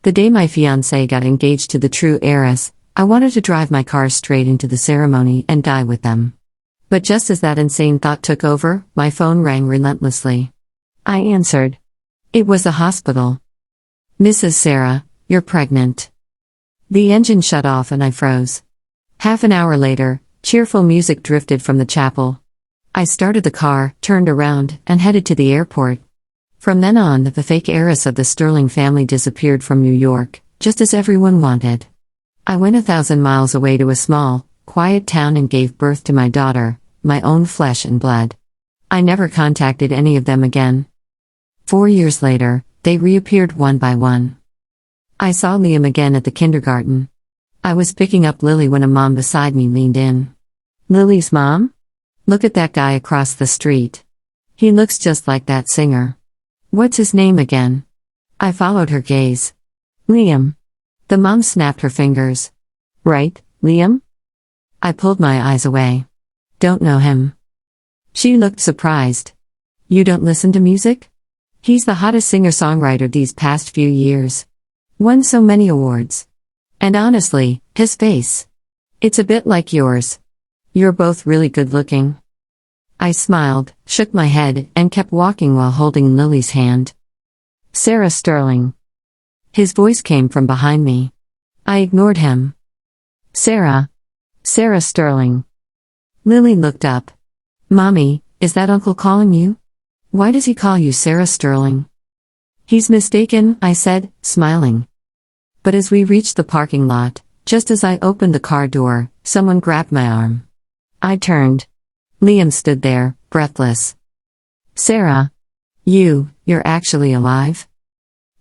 The day my fiancé got engaged to the true heiress, I wanted to drive my car straight into the ceremony and die with them. But just as that insane thought took over, my phone rang relentlessly. I answered. It was the hospital. "Mrs. Sarah, you're pregnant." The engine shut off and I froze. Half an hour later, cheerful music drifted from the chapel. I started the car, turned around, and headed to the airport. From then on, the fake heiress of the Sterling family disappeared from New York, just as everyone wanted. I went 1,000 miles away to a small, quiet town and gave birth to my daughter, my own flesh and blood. I never contacted any of them again. 4 years later, they reappeared one by one. I saw Liam again at the kindergarten. I was picking up Lily when a mom beside me leaned in. "Lily's mom? Look at that guy across the street. He looks just like that singer. What's his name again?" I followed her gaze. "Liam." The mom snapped her fingers. "Right, Liam?" I pulled my eyes away. "Don't know him." She looked surprised. "You don't listen to music? He's the hottest singer-songwriter these past few years. Won so many awards. And honestly, his face. It's a bit like yours. You're both really good-looking." I smiled, shook my head, and kept walking while holding Lily's hand. "Sarah Sterling." His voice came from behind me. I ignored him. "Sarah. Sarah Sterling." Lily looked up. "Mommy, is that Uncle calling you? Why does he call you Sarah Sterling?" "He's mistaken," I said, smiling. But as we reached the parking lot, just as I opened the car door, someone grabbed my arm. I turned. Liam stood there, breathless. "Sarah. You're actually alive?"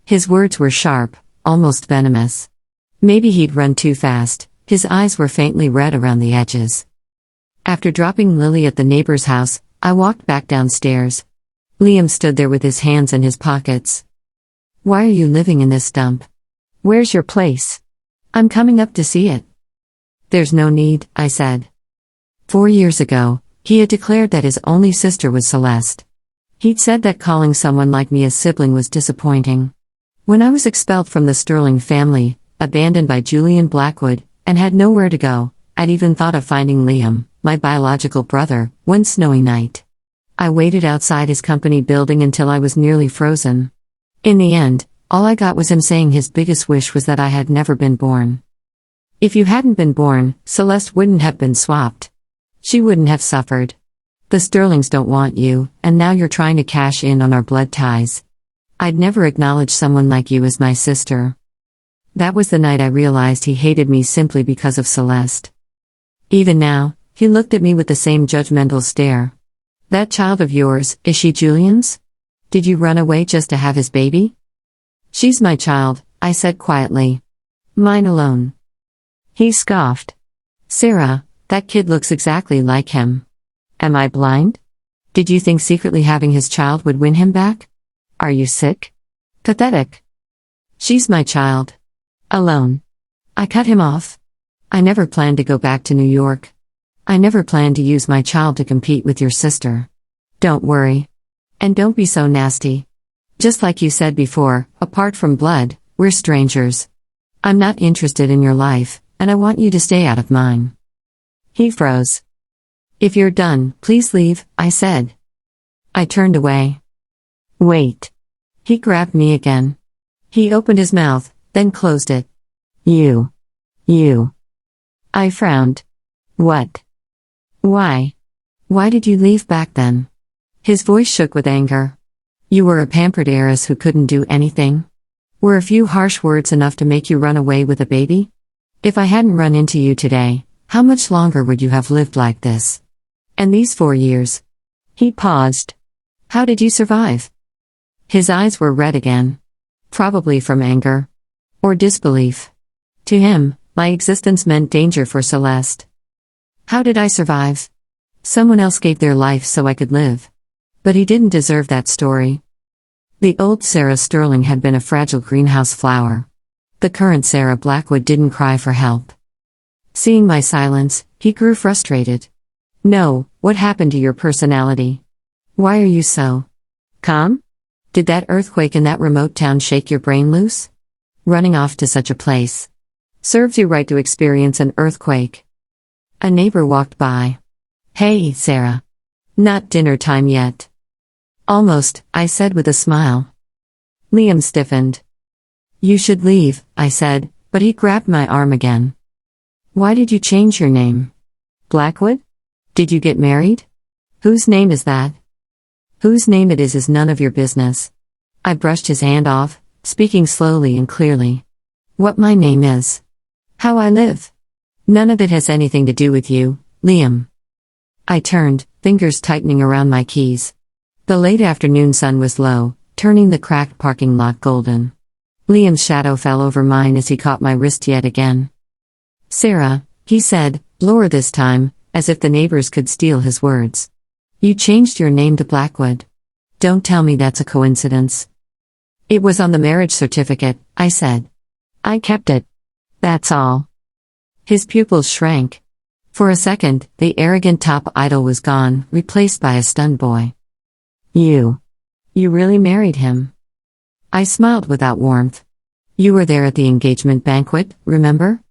His words were sharp, almost venomous. Maybe he'd run too fast, his eyes were faintly red around the edges. After dropping Lily at the neighbor's house, I walked back downstairs. Liam stood there with his hands in his pockets. "Why are you living in this dump? Where's your place? I'm coming up to see it." "There's no need," I said. 4 years ago, he had declared that his only sister was Celeste. He'd said that calling someone like me a sibling was disappointing. When I was expelled from the Sterling family, abandoned by Julian Blackwood, and had nowhere to go, I'd even thought of finding Liam, my biological brother, one snowy night. I waited outside his company building until I was nearly frozen. In the end, all I got was him saying his biggest wish was that I had never been born. "If you hadn't been born, Celeste wouldn't have been swapped. She wouldn't have suffered. The Sterlings don't want you, and now you're trying to cash in on our blood ties. I'd never acknowledge someone like you as my sister." That was the night I realized he hated me simply because of Celeste. Even now, he looked at me with the same judgmental stare. "That child of yours, is she Julian's? Did you run away just to have his baby?" "She's my child," I said quietly. "Mine alone." He scoffed. "Sarah, that kid looks exactly like him. Am I blind? Did you think secretly having his child would win him back? Are you sick? Pathetic. She's my child. Alone." I cut him off. I never planned to go back to New York. I never planned to use my child to compete with your sister. Don't worry. And don't be so nasty. Just like you said before, apart from blood, we're strangers. I'm not interested in your life, and I want you to stay out of mine. He froze. "If you're done, please leave," I said. I turned away. "Wait." He grabbed me again. He opened his mouth, then closed it. You. I frowned. "What? Why? Why did you leave back then?" His voice shook with anger. "You were a pampered heiress who couldn't do anything? Were a few harsh words enough to make you run away with a baby? If I hadn't run into you today, how much longer would you have lived like this? And these 4 years?" He paused. "How did you survive?" His eyes were red again. Probably from anger. Or disbelief. To him, my existence meant danger for Celeste. How did I survive? Someone else gave their life so I could live. But he didn't deserve that story. The old Sarah Sterling had been a fragile greenhouse flower. The current Sarah Blackwood didn't cry for help. Seeing my silence, he grew frustrated. "No, what happened to your personality? Why are you so calm? Did that earthquake in that remote town shake your brain loose? Running off to such a place serves you right to experience an earthquake. A neighbor walked by. Hey, Sarah. Not dinner time yet. Almost, I said with a smile. Liam stiffened. You should leave, I said, but he grabbed my arm again. Why did you change your name? Blackwood? Did you get married? Whose name is that? Whose name it is none of your business. I brushed his hand off, speaking slowly and clearly. What my name is. How I live. None of it has anything to do with you, Liam. I turned, fingers tightening around my keys. The late afternoon sun was low, turning the cracked parking lot golden. Liam's shadow fell over mine as he caught my wrist yet again. Sarah, he said, lower this time, as if the neighbors could steal his words. You changed your name to Blackwood. Don't tell me that's a coincidence. It was on the marriage certificate, I said. I kept it. That's all. His pupils shrank. For a second, the arrogant top idol was gone, replaced by a stunned boy. You really married him? I smiled without warmth. You were there at the engagement banquet, remember?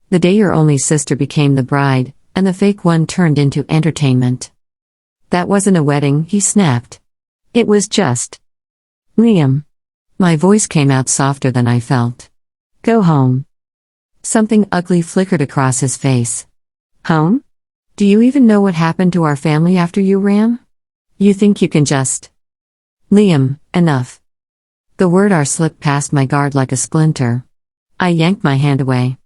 The day your only sister became the bride, and the fake one turned into entertainment. That wasn't a wedding, he snapped. It was just. Liam. My voice came out softer than I felt. Go home. Something ugly flickered across his face. Home? Do you even know what happened to our family after you ran? You think you can just. Liam, enough. The word "our" slipped past my guard like a splinter. I yanked my hand away.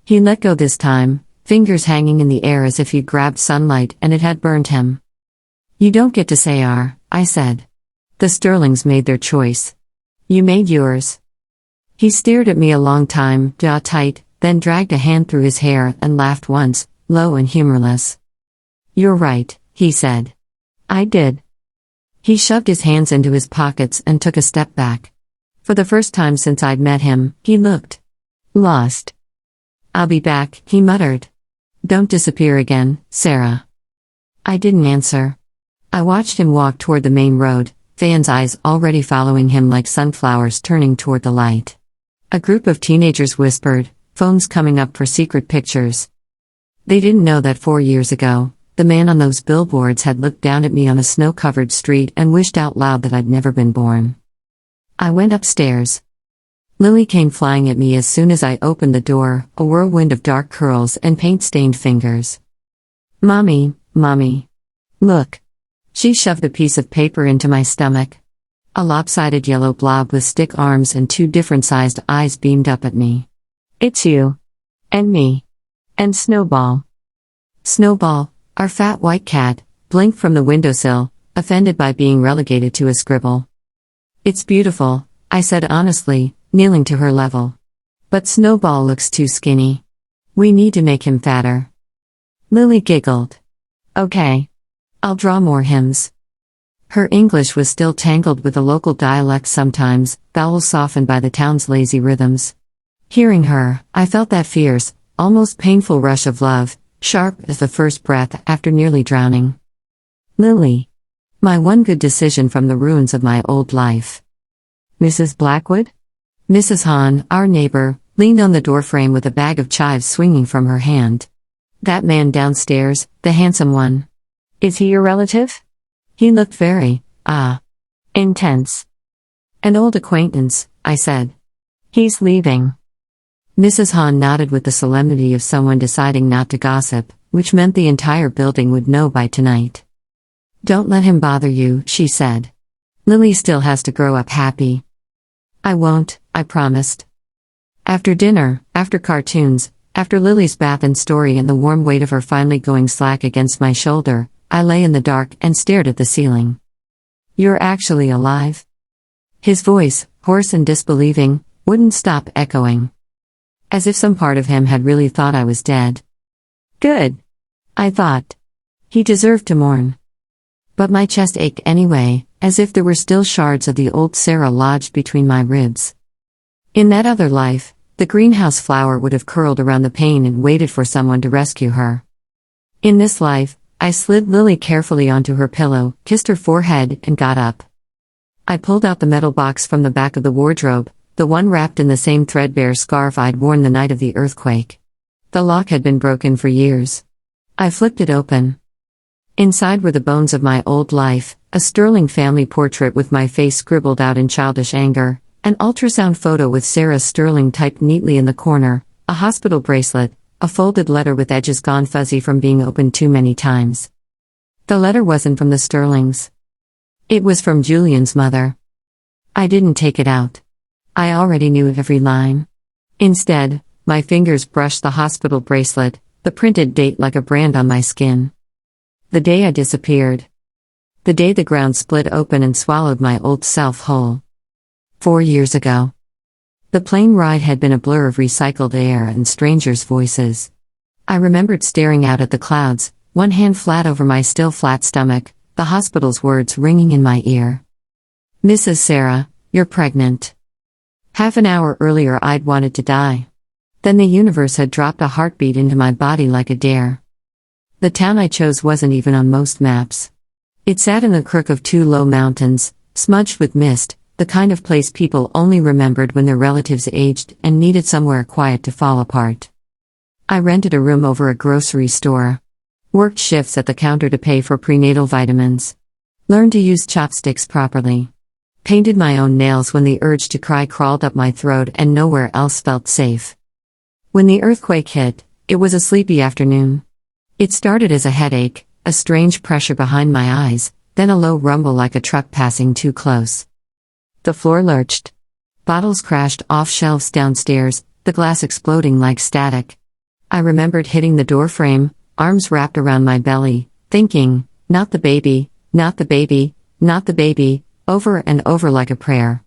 He let go this time, fingers hanging in the air as if he'd grabbed sunlight and it had burned him. You don't get to say "our," I said. The Sterlings made their choice. You made yours. He stared at me a long time, jaw tight, then dragged a hand through his hair and laughed once, low and humorless. You're right, he said. I did. He shoved his hands into his pockets and took a step back. For the first time since I'd met him, he looked lost. I'll be back, he muttered. Don't disappear again, Sarah. I didn't answer. I watched him walk toward the main road, Fan's eyes already following him like sunflowers turning toward the light. A group of teenagers whispered, phones coming up for secret pictures. They didn't know that 4 years ago, the man on those billboards had looked down at me on a snow-covered street and wished out loud that I'd never been born. I went upstairs. Lily came flying at me as soon as I opened the door, a whirlwind of dark curls and paint-stained fingers. Mommy, look. She shoved a piece of paper into my stomach. A lopsided yellow blob with stick arms and 2 different-sized eyes beamed up at me. It's you. And me. And Snowball. Snowball, our fat white cat, blinked from the windowsill, offended by being relegated to a scribble. It's beautiful, I said honestly, kneeling to her level. But Snowball looks too skinny. We need to make him fatter. Lily giggled. Okay. I'll draw more hymns. Her English was still tangled with the local dialect sometimes, vowels softened by the town's lazy rhythms. Hearing her, I felt that fierce, almost painful rush of love, sharp as the first breath after nearly drowning. Lily. My one good decision from the ruins of my old life. Mrs. Blackwood? Mrs. Hahn, our neighbor, leaned on the doorframe with a bag of chives swinging from her hand. That man downstairs, the handsome one. Is he your relative? He looked very, intense. An old acquaintance, I said. He's leaving. Mrs. Hahn nodded with the solemnity of someone deciding not to gossip, which meant the entire building would know by tonight. Don't let him bother you, she said. Lily still has to grow up happy. I won't, I promised. After dinner, after cartoons, after Lily's bath and story and the warm weight of her finally going slack against my shoulder, I lay in the dark and stared at the ceiling. You're actually alive? His voice, hoarse and disbelieving, wouldn't stop echoing. As if some part of him had really thought I was dead. Good. I thought. He deserved to mourn. But my chest ached anyway, as if there were still shards of the old Sarah lodged between my ribs. In that other life, the greenhouse flower would have curled around the pain and waited for someone to rescue her. In this life, I slid Lily carefully onto her pillow, kissed her forehead, and got up. I pulled out the metal box from the back of the wardrobe, the one wrapped in the same threadbare scarf I'd worn the night of the earthquake. The lock had been broken for years. I flipped it open. Inside were the bones of my old life, a sterling family portrait with my face scribbled out in childish anger, an ultrasound photo with Sarah Sterling typed neatly in the corner, a hospital bracelet, a folded letter with edges gone fuzzy from being opened too many times. The letter wasn't from the Sterlings. It was from Julian's mother. I didn't take it out. I already knew every line. Instead, my fingers brushed the hospital bracelet, the printed date like a brand on my skin. The day I disappeared. The day the ground split open and swallowed my old self whole. 4 years ago. The plane ride had been a blur of recycled air and strangers' voices. I remembered staring out at the clouds, one hand flat over my still flat stomach, the hospital's words ringing in my ear. "Mrs. Sarah, you're pregnant." Half an hour earlier I'd wanted to die. Then the universe had dropped a heartbeat into my body like a dare. The town I chose wasn't even on most maps. It sat in the crook of 2 low mountains, smudged with mist, the kind of place people only remembered when their relatives aged and needed somewhere quiet to fall apart. I rented a room over a grocery store. Worked shifts at the counter to pay for prenatal vitamins. Learned to use chopsticks properly. Painted my own nails when the urge to cry crawled up my throat and nowhere else felt safe. When the earthquake hit, it was a sleepy afternoon. It started as a headache, a strange pressure behind my eyes, then a low rumble like a truck passing too close. The floor lurched. Bottles crashed off shelves downstairs, the glass exploding like static. I remembered hitting the door frame, arms wrapped around my belly, thinking, "Not the baby, not the baby, not the baby," over and over like a prayer.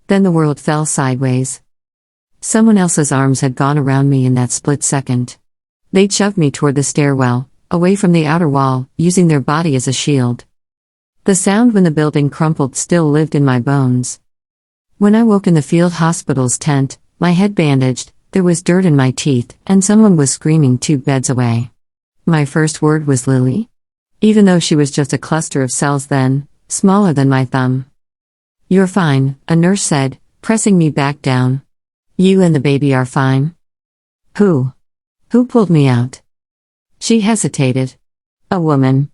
Then the world fell sideways. Someone else's arms had gone around me in that split second. They'd shoved me toward the stairwell, away from the outer wall, using their body as a shield. The sound when the building crumpled still lived in my bones. When I woke in the field hospital's tent, my head bandaged, there was dirt in my teeth, and someone was screaming 2 beds away. My first word was Lily? Even though she was just a cluster of cells then, smaller than my thumb. "You're fine," a nurse said, pressing me back down. "You and the baby are fine." Who pulled me out? She hesitated. A woman.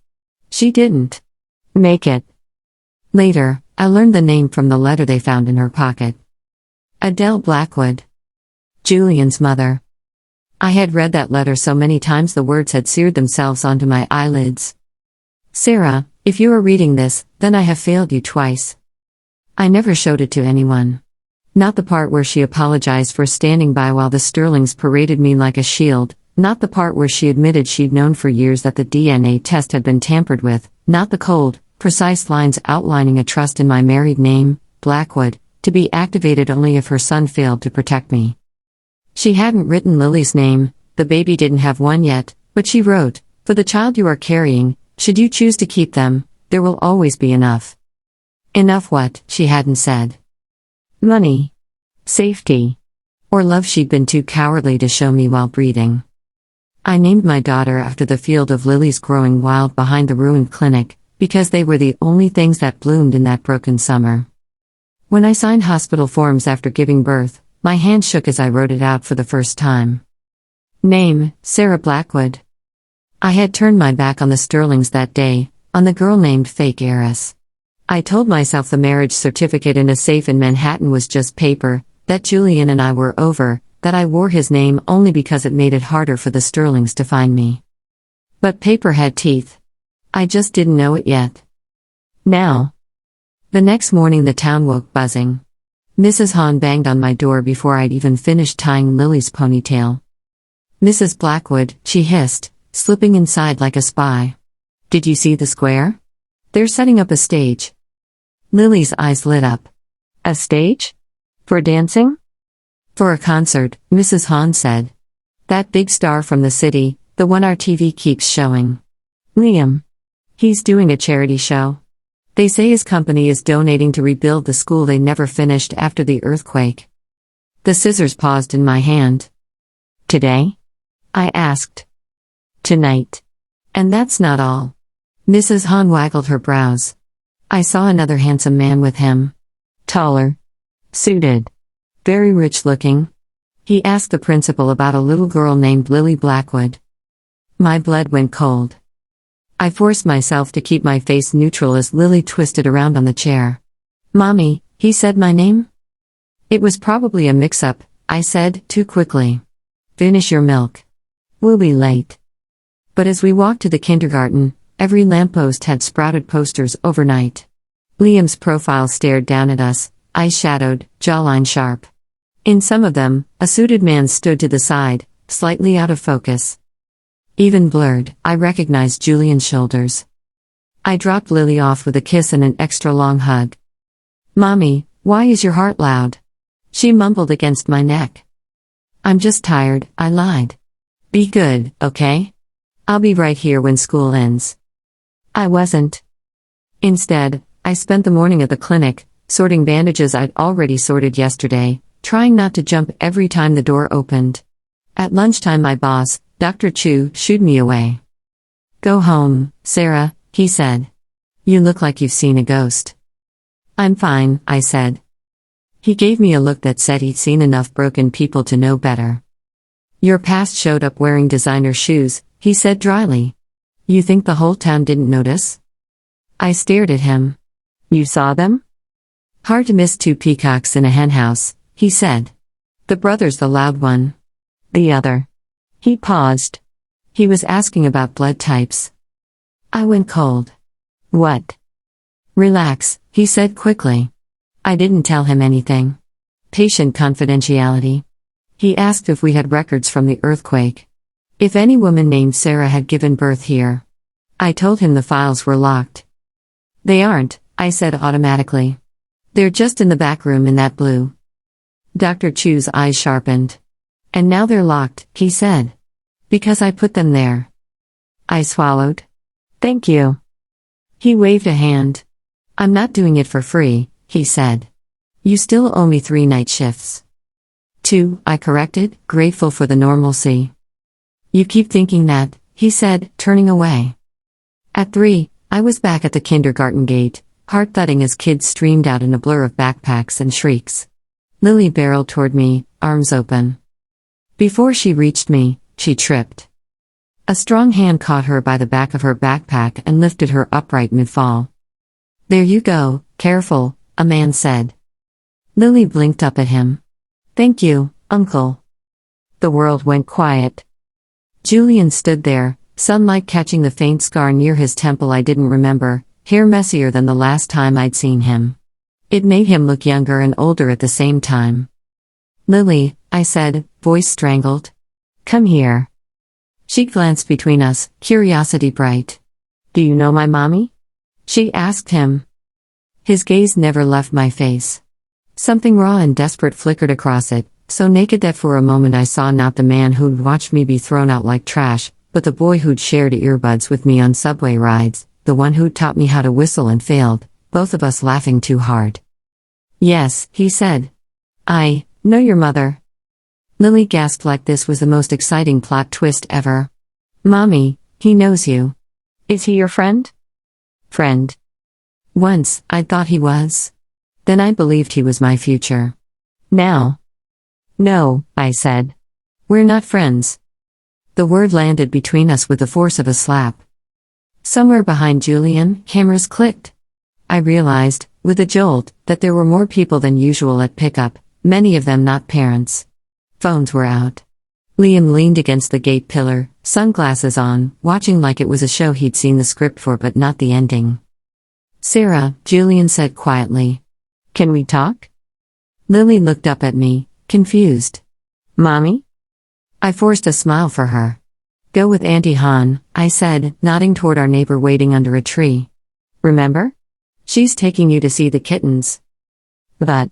She didn't make it. Later, I learned the name from the letter they found in her pocket. Adele Blackwood. Julian's mother. I had read that letter so many times the words had seared themselves onto my eyelids. "Sarah, if you are reading this, then I have failed you twice." I never showed it to anyone. Not the part where she apologized for standing by while the Sterlings paraded me like a shield, not the part where she admitted she'd known for years that the DNA test had been tampered with, not the cold, precise lines outlining a trust in my married name, Blackwood, to be activated only if her son failed to protect me. She hadn't written Lily's name, the baby didn't have one yet, but she wrote, "For the child you are carrying, should you choose to keep them, there will always be enough." Enough what, she hadn't said. Money. Safety. Or love she'd been too cowardly to show me while breathing. I named my daughter after the field of lilies growing wild behind the ruined clinic, because they were the only things that bloomed in that broken summer. When I signed hospital forms after giving birth, my hand shook as I wrote it out for the first time. Name, Sarah Blackwood. I had turned my back on the Sterlings that day, on the girl named fake heiress. I told myself the marriage certificate in a safe in Manhattan was just paper, that Julian and I were over, that I wore his name only because it made it harder for the Sterlings to find me. But paper had teeth. I just didn't know it yet. Now. The next morning the town woke buzzing. Mrs. Hahn banged on my door before I'd even finished tying Lily's ponytail. "Mrs. Blackwood," she hissed, slipping inside like a spy. "Did you see the square? They're setting up a stage." Lily's eyes lit up. "A stage? For dancing?" "For a concert," Mrs. Hahn said. "That big star from the city, the one our TV keeps showing. Liam. He's doing a charity show. They say his company is donating to rebuild the school they never finished after the earthquake." The scissors paused in my hand. "Today?" I asked. "Tonight. And that's not all." Mrs. Hahn waggled her brows. "I saw another handsome man with him. Taller. Suited. Very rich looking. He asked the principal about a little girl named Lily Blackwood. My blood went cold. I forced myself to keep my face neutral as Lily twisted around on the chair. Mommy, he said my name? It was probably a mix-up, I said, too quickly. Finish your milk. We'll be late. But as we walked to the kindergarten, every lamppost had sprouted posters overnight. Liam's profile stared down at us, eyes shadowed, jawline sharp. In some of them, a suited man stood to the side, slightly out of focus. Even blurred, I recognized Julian's shoulders. I dropped Lily off with a kiss and an extra long hug. Mommy, why is your heart loud? She mumbled against my neck. I'm just tired, I lied. Be good, okay? I'll be right here when school ends. I wasn't. Instead, I spent the morning at the clinic, sorting bandages I'd already sorted yesterday, trying not to jump every time the door opened. At lunchtime my boss, Dr. Chu, shooed me away. Go home, Sarah, he said. You look like you've seen a ghost. I'm fine, I said. He gave me a look that said he'd seen enough broken people to know better. Your past showed up wearing designer shoes, he said dryly. You think the whole town didn't notice? I stared at him. You saw them? Hard to miss two peacocks in a henhouse, he said. The brother's the loud one. The other. He paused. He was asking about blood types. I went cold. What? Relax, he said quickly. I didn't tell him anything. Patient confidentiality. He asked if we had records from the earthquake. If any woman named Sarah had given birth here. I told him the files were locked. They aren't, I said automatically. They're just in the back room in that blue. Dr. Chu's eyes sharpened. And now they're locked, he said. Because I put them there. I swallowed. Thank you. He waved a hand. I'm not doing it for free, he said. You still owe me 3 night shifts. 2, I corrected, grateful for the normalcy. You keep thinking that, he said, turning away. At 3, I was back at the kindergarten gate, heart thudding as kids streamed out in a blur of backpacks and shrieks. Lily barreled toward me, arms open. Before she reached me, she tripped. A strong hand caught her by the back of her backpack and lifted her upright mid-fall. There you go, careful, a man said. Lily blinked up at him. Thank you, Uncle. The world went quiet. Julian stood there, sunlight catching the faint scar near his temple I didn't remember, hair messier than the last time I'd seen him. It made him look younger and older at the same time. Lily, I said, voice strangled. Come here. She glanced between us, curiosity bright. Do you know my mommy? She asked him. His gaze never left my face. Something raw and desperate flickered across it, so naked that for a moment I saw not the man who'd watched me be thrown out like trash, but the boy who'd shared earbuds with me on subway rides, the one who'd taught me how to whistle and failed, both of us laughing too hard. Yes, he said. I know your mother. Lily gasped like this was the most exciting plot twist ever. Mommy, he knows you. Is he your friend? Friend. Once, I thought he was. Then I believed he was my future. Now? No, I said. We're not friends. The word landed between us with the force of a slap. Somewhere behind Julian, cameras clicked. I realized, with a jolt, that there were more people than usual at pickup, many of them not parents. Phones were out. Liam leaned against the gate pillar, sunglasses on, watching like it was a show he'd seen the script for but not the ending. Sarah, Julian said quietly. Can we talk? Lily looked up at me, confused. Mommy? I forced a smile for her. Go with Auntie Han, I said, nodding toward our neighbor waiting under a tree. Remember? She's taking you to see the kittens. But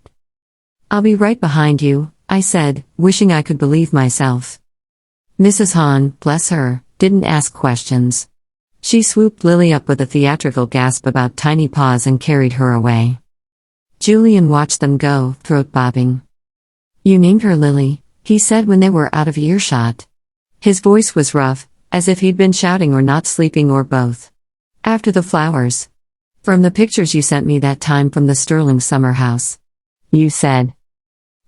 I'll be right behind you, I said, wishing I could believe myself. Mrs. Han, bless her, didn't ask questions. She swooped Lily up with a theatrical gasp about tiny paws and carried her away. Julian watched them go, throat bobbing. You named her Lily, he said when they were out of earshot. His voice was rough, as if he'd been shouting or not sleeping or both. After the flowers. From the pictures you sent me that time from the Sterling summer house. You said.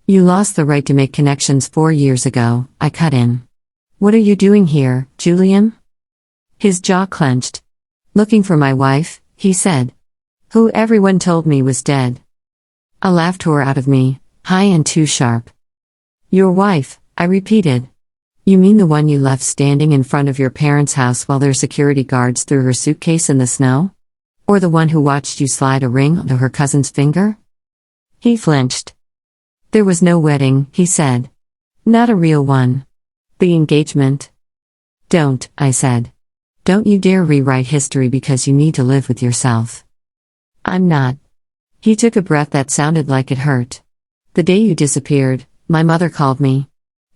You lost the right to make connections 4 years ago, I cut in. What are you doing here, Julian? His jaw clenched. Looking for my wife, he said. Who everyone told me was dead. A laugh tore out of me, high and too sharp. Your wife, I repeated. You mean the one you left standing in front of your parents' house while their security guards threw her suitcase in the snow? Or the one who watched you slide a ring onto her cousin's finger? He flinched. There was no wedding, he said. Not a real one. The engagement? Don't, I said. Don't you dare rewrite history because you need to live with yourself. I'm not. He took a breath that sounded like it hurt. The day you disappeared, my mother called me.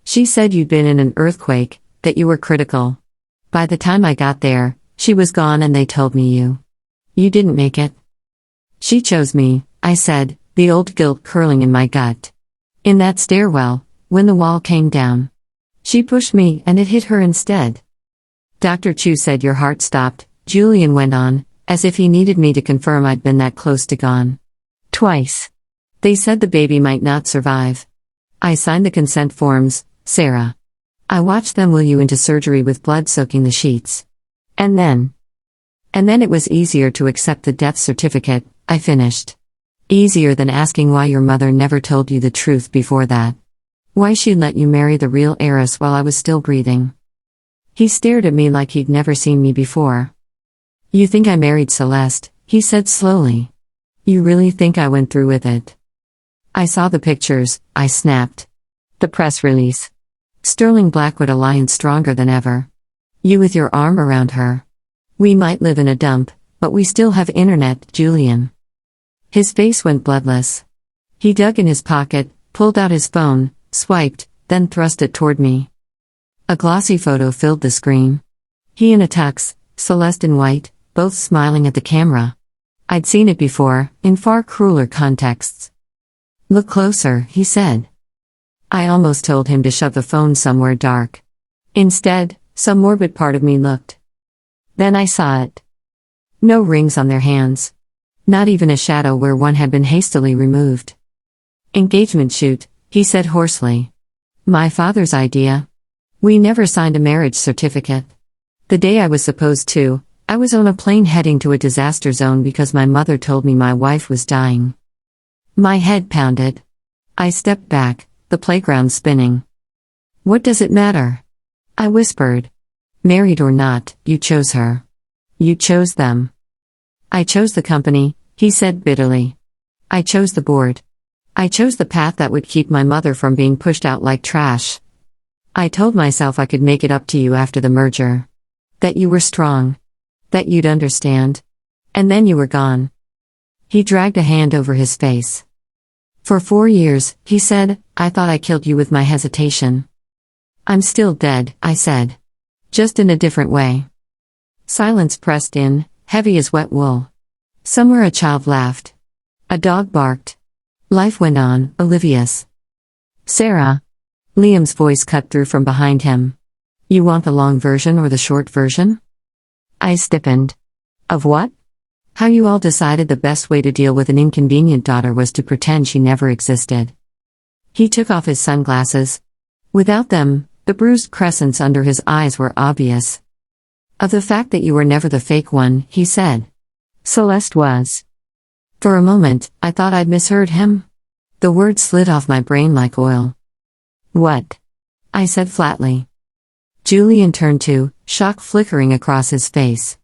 She said you'd been in an earthquake, that you were critical. By the time I got there, she was gone and they told me you didn't make it. She chose me, I said, the old guilt curling in my gut. In that stairwell, when the wall came down. She pushed me and it hit her instead. Dr. Chu said your heart stopped, Julian went on, as if he needed me to confirm I'd been that close to gone. Twice. They said the baby might not survive. I signed the consent forms, Sarah. I watched them wheel you into surgery with blood soaking the sheets. And then it was easier to accept the death certificate, I finished. Easier than asking why your mother never told you the truth before that. Why she'd let you marry the real heiress while I was still breathing. He stared at me like he'd never seen me before. You think I married Celeste, he said slowly. You really think I went through with it? I saw the pictures, I snapped. The press release. Sterling Blackwood alliance stronger than ever. You with your arm around her. We might live in a dump, but we still have internet, Julian. His face went bloodless. He dug in his pocket, pulled out his phone, swiped, then thrust it toward me. A glossy photo filled the screen. He in a tux, Celeste in white, both smiling at the camera. I'd seen it before, in far crueler contexts. Look closer, he said. I almost told him to shove the phone somewhere dark. Instead, some morbid part of me looked. Then I saw it. No rings on their hands. Not even a shadow where one had been hastily removed. Engagement shoot, he said hoarsely. My father's idea. We never signed a marriage certificate. The day I was supposed to, I was on a plane heading to a disaster zone because my mother told me my wife was dying. My head pounded. I stepped back, the playground spinning. What does it matter? I whispered. Married or not, you chose her. You chose them. I chose the company, he said bitterly. I chose the board. I chose the path that would keep my mother from being pushed out like trash. I told myself I could make it up to you after the merger. That you were strong. That you'd understand. And then you were gone. He dragged a hand over his face. For 4 years, he said, I thought I killed you with my hesitation. I'm still dead, I said. Just in a different way. Silence pressed in, heavy as wet wool. Somewhere a child laughed. A dog barked. Life went on, oblivious. Sarah. Liam's voice cut through from behind him. You want the long version or the short version? I stiffened. Of what? How you all decided the best way to deal with an inconvenient daughter was to pretend she never existed. He took off his sunglasses. Without them, the bruised crescents under his eyes were obvious. Of the fact that you were never the fake one, he said. Celeste was. For a moment, I thought I'd misheard him. The words slid off my brain like oil. What? I said flatly. Julian turned to, shock flickering across his face.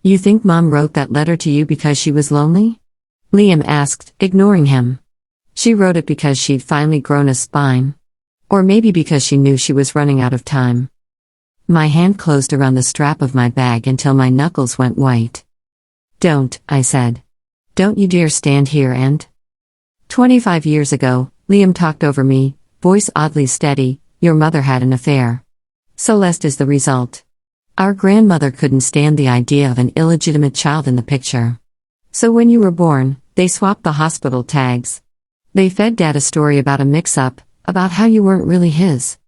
You think Mom wrote that letter to you because she was lonely? Liam asked, ignoring him. She wrote it because she'd finally grown a spine. Or maybe because she knew she was running out of time. My hand closed around the strap of my bag until my knuckles went white. Don't, I said. Don't you dare stand here and... 25 years ago, Liam talked over me, voice oddly steady, your mother had an affair. Celeste is the result. Our grandmother couldn't stand the idea of an illegitimate child in the picture. So when you were born, they swapped the hospital tags. They fed Dad a story about a mix-up, about how you weren't really his.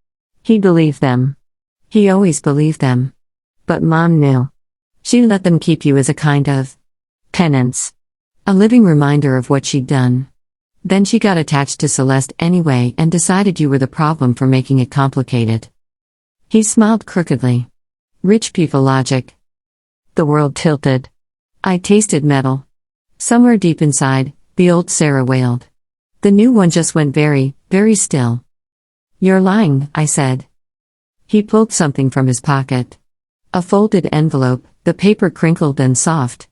He believed them. He always believed them. But Mom knew. She let them keep you as a kind of penance. A living reminder of what she'd done. Then she got attached to Celeste anyway and decided you were the problem for making it complicated. He smiled crookedly. Rich people logic. The world tilted. I tasted metal. Somewhere deep inside, the old Sarah wailed. The new one just went very, very still. You're lying, I said. He pulled something from his pocket. A folded envelope, the paper crinkled and soft.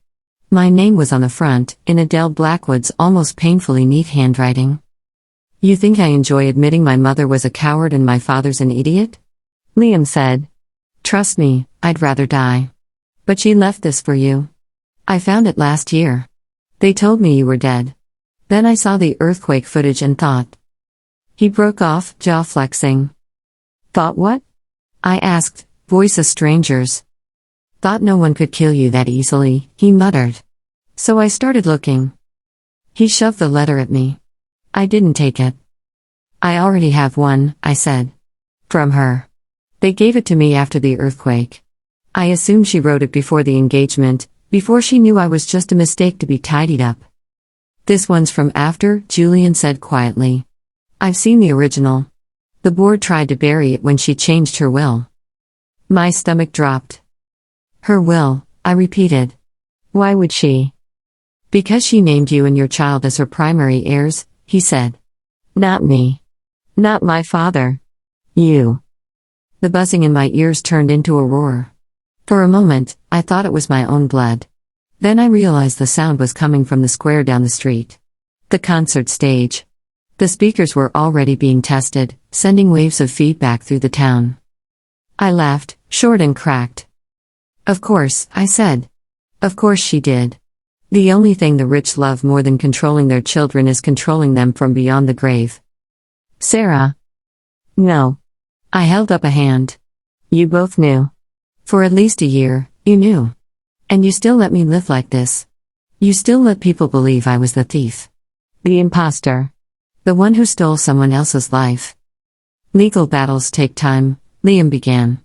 My name was on the front, in Adele Blackwood's almost painfully neat handwriting. You think I enjoy admitting my mother was a coward and my father's an idiot? Liam said. Trust me, I'd rather die. But she left this for you. I found it last year. They told me you were dead. Then I saw the earthquake footage and thought. He broke off, jaw flexing. Thought what? I asked, voice a stranger's. Thought no one could kill you that easily, he muttered. So I started looking. He shoved the letter at me. I didn't take it. I already have one, I said. From her. They gave it to me after the earthquake. I assumed she wrote it before the engagement, before she knew I was just a mistake to be tidied up. This one's from after, Julian said quietly. I've seen the original. The board tried to bury it when she changed her will. My stomach dropped. Her will, I repeated. Why would she? Because she named you and your child as her primary heirs, he said. Not me. Not my father. You. The buzzing in my ears turned into a roar. For a moment, I thought it was my own blood. Then I realized the sound was coming from the square down the street. The concert stage. The speakers were already being tested, sending waves of feedback through the town. I laughed, short and cracked. Of course, I said. Of course she did. The only thing the rich love more than controlling their children is controlling them from beyond the grave. Sarah. No. I held up a hand. You both knew. For at least a year, you knew. And you still let me live like this. You still let people believe I was the thief. The imposter. The one who stole someone else's life. Legal battles take time, Liam began.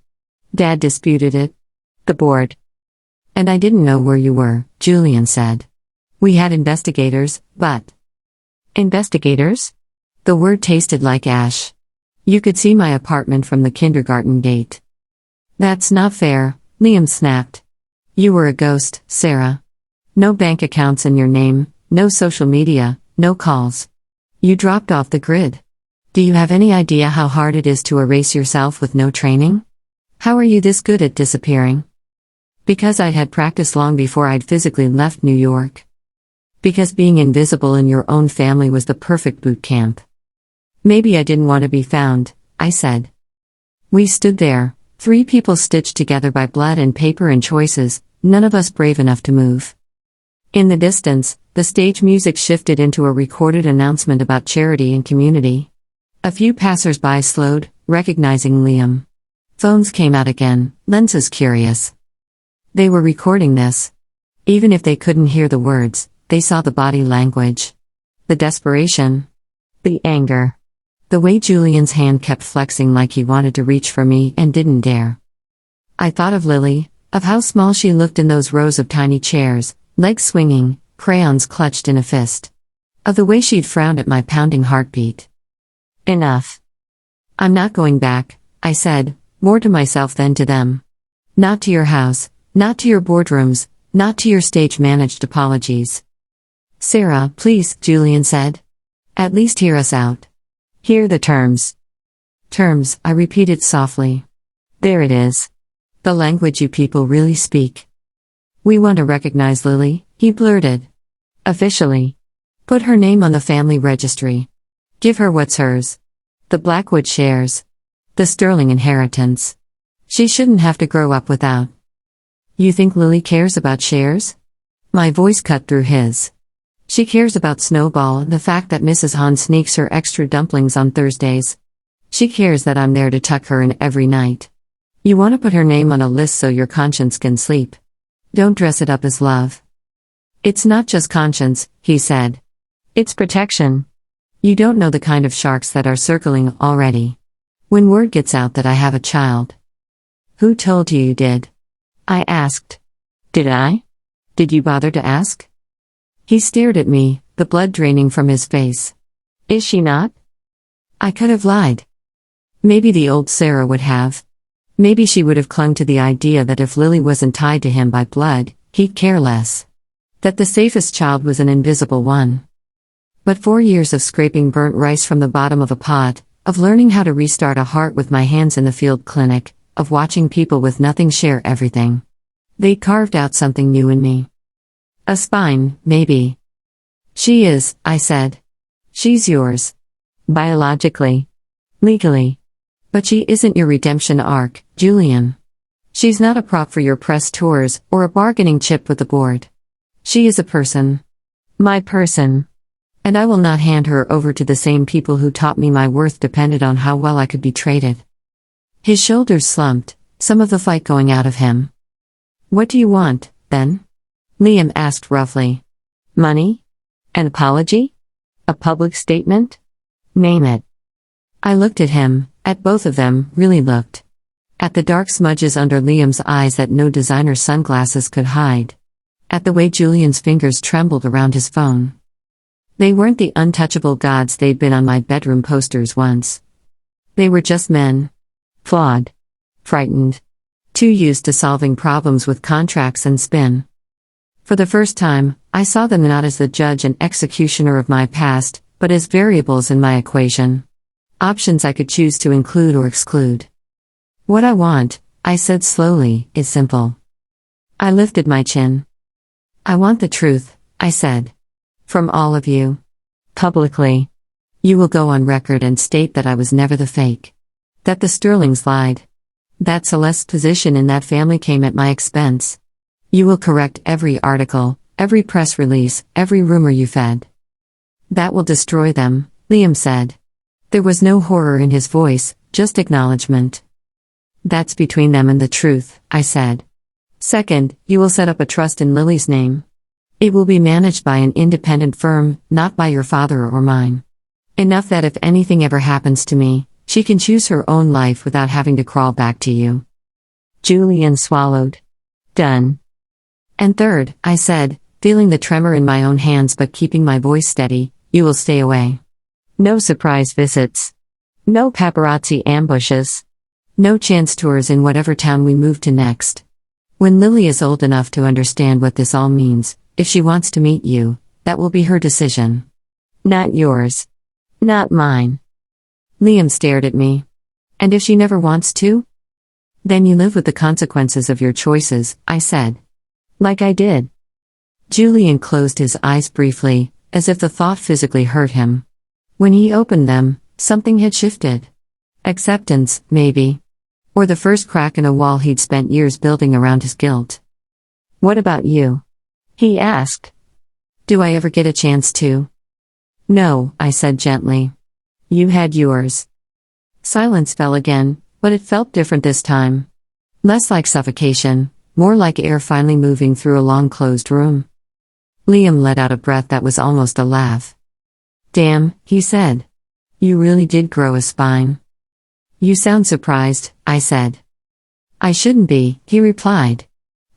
Dad disputed it. The board. And I didn't know where you were, Julian said. We had investigators, but... Investigators? The word tasted like ash. You could see my apartment from the kindergarten gate. That's not fair, Liam snapped. You were a ghost, Sarah. No bank accounts in your name, no social media, no calls. You dropped off the grid. Do you have any idea how hard it is to erase yourself with no training? How are you this good at disappearing? Because I'd had practice long before I'd physically left New York. Because being invisible in your own family was the perfect boot camp. Maybe I didn't want to be found, I said. We stood there, 3 people stitched together by blood and paper and choices, none of us brave enough to move. In the distance, the stage music shifted into a recorded announcement about charity and community. A few passers-by slowed, recognizing Liam. Phones came out again, lenses curious. They were recording this. Even if they couldn't hear the words, they saw the body language. The desperation. The anger. The way Julian's hand kept flexing like he wanted to reach for me and didn't dare. I thought of Lily, of how small she looked in those rows of tiny chairs, legs swinging, crayons clutched in a fist. Of the way she'd frowned at my pounding heartbeat. Enough. I'm not going back, I said, more to myself than to them. Not to your house, not to your boardrooms, not to your stage-managed apologies. Sarah, please, Julian said. At least hear us out. Hear the terms. Terms, I repeated softly. There it is. The language you people really speak. We want to recognize Lily, he blurted. Officially. Put her name on the family registry. Give her what's hers. The Blackwood shares. The Sterling inheritance. She shouldn't have to grow up without. You think Lily cares about shares? My voice cut through his. She cares about Snowball and the fact that Mrs. Hahn sneaks her extra dumplings on Thursdays. She cares that I'm there to tuck her in every night. You want to put her name on a list so your conscience can sleep. Don't dress it up as love. It's not just conscience, he said. It's protection. You don't know the kind of sharks that are circling already. When word gets out that I have a child. Who told you did? I asked. Did I? Did you bother to ask? He stared at me, the blood draining from his face. Is she not? I could have lied. Maybe the old Sarah would have. Maybe she would have clung to the idea that if Lily wasn't tied to him by blood, he'd care less. That the safest child was an invisible one. But 4 years of scraping burnt rice from the bottom of a pot, of learning how to restart a heart with my hands in the field clinic, of watching people with nothing share everything. They carved out something new in me. A spine, maybe. She is, I said. She's yours. Biologically. Legally. But she isn't your redemption arc, Julian. She's not a prop for your press tours, or a bargaining chip with the board. She is a person. My person. And I will not hand her over to the same people who taught me my worth depended on how well I could be traded. His shoulders slumped, some of the fight going out of him. What do you want, then? Liam asked roughly. Money? An apology? A public statement? Name it. I looked at him, at both of them, really looked. At the dark smudges under Liam's eyes that no designer sunglasses could hide. At the way Julian's fingers trembled around his phone. They weren't the untouchable gods they'd been on my bedroom posters once. They were just men. Flawed. Frightened. Too used to solving problems with contracts and spin. For the first time, I saw them not as the judge and executioner of my past, but as variables in my equation. Options I could choose to include or exclude. What I want, I said slowly, is simple. I lifted my chin. I want the truth, I said. From all of you. Publicly. You will go on record and state that I was never the fake. That the Sterlings lied. That Celeste's position in that family came at my expense. You will correct every article, every press release, every rumor you fed. That will destroy them, Liam said. There was no horror in his voice, just acknowledgement. That's between them and the truth, I said. Second, you will set up a trust in Lily's name. It will be managed by an independent firm, not by your father or mine. Enough that if anything ever happens to me, she can choose her own life without having to crawl back to you. Julian swallowed. Done. And third, I said, feeling the tremor in my own hands but keeping my voice steady, you will stay away. No surprise visits. No paparazzi ambushes. No chance tours in whatever town we move to next. When Lily is old enough to understand what this all means, if she wants to meet you, that will be her decision. Not yours. Not mine. Liam stared at me. And if she never wants to? Then you live with the consequences of your choices, I said. Like I did. Julian closed his eyes briefly, as if the thought physically hurt him. When he opened them, something had shifted. Acceptance, maybe. Or the first crack in a wall he'd spent years building around his guilt. What about you? He asked. Do I ever get a chance to? No, I said gently. You had yours. Silence fell again, but it felt different this time. Less like suffocation, more like air finally moving through a long-closed room. Liam let out a breath that was almost a laugh. Damn, he said. You really did grow a spine. You sound surprised, I said. I shouldn't be, he replied.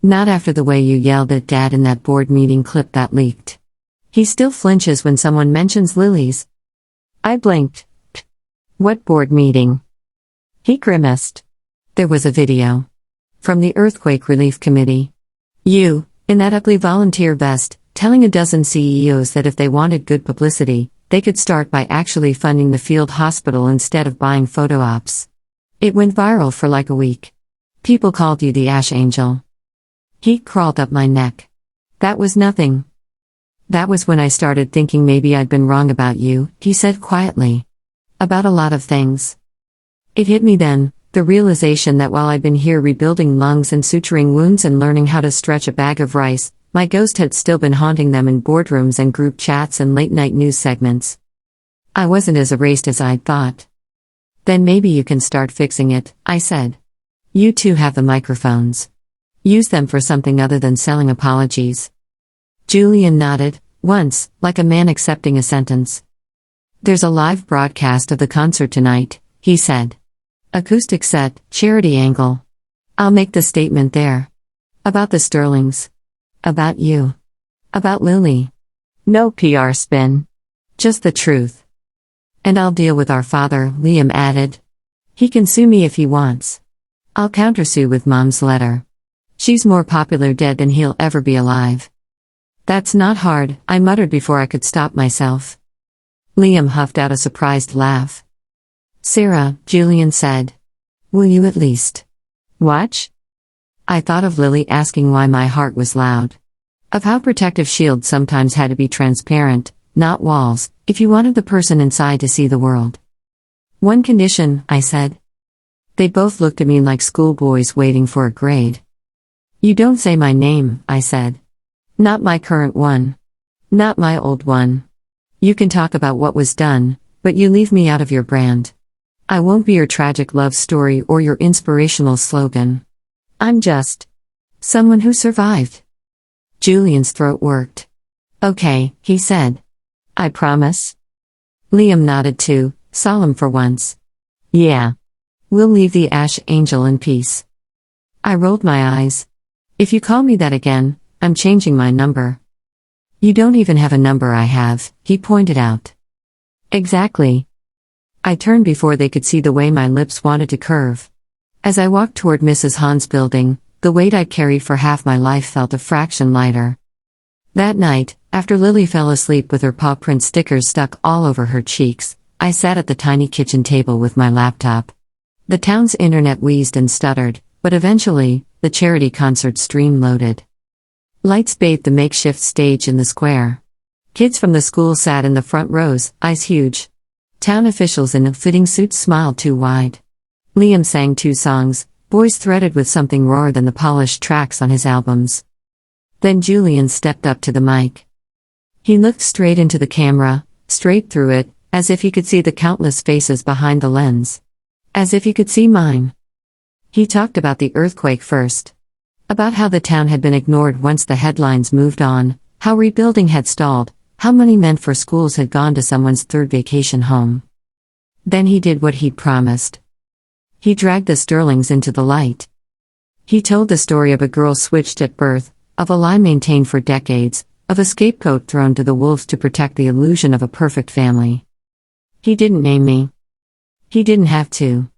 Not after the way you yelled at Dad in that board meeting clip that leaked. He still flinches when someone mentions Lily's. I blinked. What board meeting? He grimaced. There was a video. From the Earthquake Relief Committee. You, in that ugly volunteer vest, telling a dozen CEOs that if they wanted good publicity, they could start by actually funding the field hospital instead of buying photo ops. It went viral for like a week. People called you the Ash Angel. Heat crawled up my neck. That was nothing. That was when I started thinking maybe I'd been wrong about you, he said quietly. About a lot of things. It hit me then, the realization that while I'd been here rebuilding lungs and suturing wounds and learning how to stretch a bag of rice, my ghost had still been haunting them in boardrooms and group chats and late-night news segments. I wasn't as erased as I'd thought. Then maybe you can start fixing it, I said. You two have the microphones. Use them for something other than selling apologies. Julian nodded, once, like a man accepting a sentence. There's a live broadcast of the concert tonight, he said. Acoustic set, charity angle. I'll make the statement there. About the Sterlings. About you. About Lily. No PR spin. Just the truth. And I'll deal with our father, Liam added. He can sue me if he wants. I'll countersue with Mom's letter. She's more popular dead than he'll ever be alive. That's not hard, I muttered before I could stop myself. Liam huffed out a surprised laugh. Sarah, Julian said. Will you at least watch? I thought of Lily asking why my heart was loud. Of how protective shields sometimes had to be transparent, not walls, if you wanted the person inside to see the world. One condition, I said. They both looked at me like schoolboys waiting for a grade. You don't say my name, I said. Not my current one. Not my old one. You can talk about what was done, but you leave me out of your brand. I won't be your tragic love story or your inspirational slogan. I'm just someone who survived. Julian's throat worked. Okay, he said. I promise. Liam nodded too, solemn for once. Yeah. We'll leave the ash angel in peace. I rolled my eyes. If you call me that again, I'm changing my number. You don't even have a number I have, he pointed out. Exactly. I turned before they could see the way my lips wanted to curve. As I walked toward Mrs. Hahn's building, the weight I'd carried for half my life felt a fraction lighter. That night, after Lily fell asleep with her paw print stickers stuck all over her cheeks, I sat at the tiny kitchen table with my laptop. The town's internet wheezed and stuttered, but eventually, the charity concert stream loaded. Lights bathed the makeshift stage in the square. Kids from the school sat in the front rows, eyes huge. Town officials in fitting suits smiled too wide. Liam sang 2 songs, voice threaded with something rawer than the polished tracks on his albums. Then Julian stepped up to the mic. He looked straight into the camera, straight through it, as if he could see the countless faces behind the lens. As if he could see mine. He talked about the earthquake first. About how the town had been ignored once the headlines moved on, how rebuilding had stalled, how money meant for schools had gone to someone's 3rd vacation home. Then he did what he'd promised. He dragged the Sterlings into the light. He told the story of a girl switched at birth, of a lie maintained for decades, of a scapegoat thrown to the wolves to protect the illusion of a perfect family. He didn't name me. He didn't have to.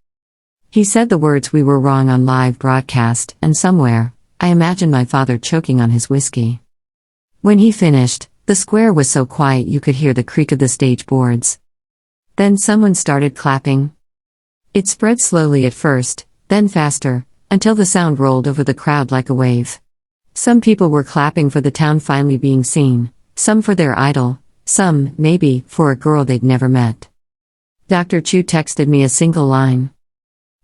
He said the words we were wrong on live broadcast, and somewhere, I imagined my father choking on his whiskey. When he finished, the square was so quiet you could hear the creak of the stage boards. Then someone started clapping. It spread slowly at first, then faster, until the sound rolled over the crowd like a wave. Some people were clapping for the town finally being seen, some for their idol, some, maybe, for a girl they'd never met. Dr. Chu texted me a single line.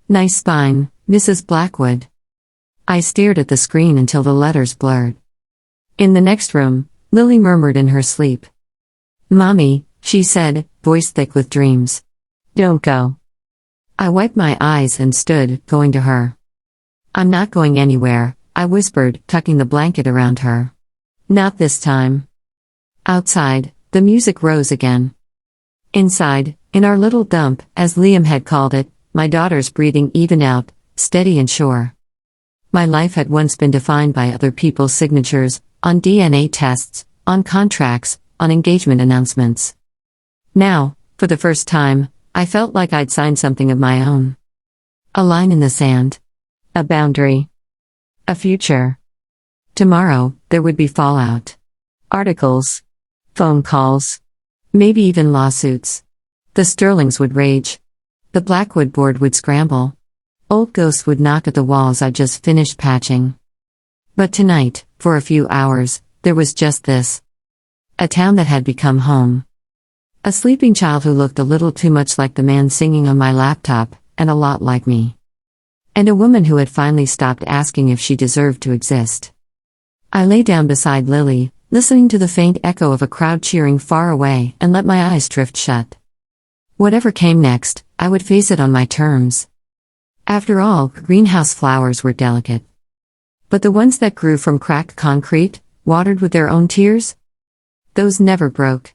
Nice spine, Mrs. Blackwood. I stared at the screen until the letters blurred. In the next room, Lily murmured in her sleep. Mommy, she said, voice thick with dreams. Don't go. I wiped my eyes and stood, going to her. I'm not going anywhere, I whispered, tucking the blanket around her. Not this time. Outside, the music rose again. Inside, in our little dump, as Liam had called it, my daughter's breathing evened out, steady and sure. My life had once been defined by other people's signatures, on DNA tests, on contracts, on engagement announcements. Now, for the first time, I felt like I'd signed something of my own. A line in the sand. A boundary. A future. Tomorrow, there would be fallout. Articles. Phone calls. Maybe even lawsuits. The Sterlings would rage. The Blackwood board would scramble. Old ghosts would knock at the walls I'd just finished patching. But tonight, for a few hours, there was just this. A town that had become home. A sleeping child who looked a little too much like the man singing on my laptop, and a lot like me. And a woman who had finally stopped asking if she deserved to exist. I lay down beside Lily, listening to the faint echo of a crowd cheering far away, and let my eyes drift shut. Whatever came next, I would face it on my terms. After all, greenhouse flowers were delicate. But the ones that grew from cracked concrete, watered with their own tears? Those never broke.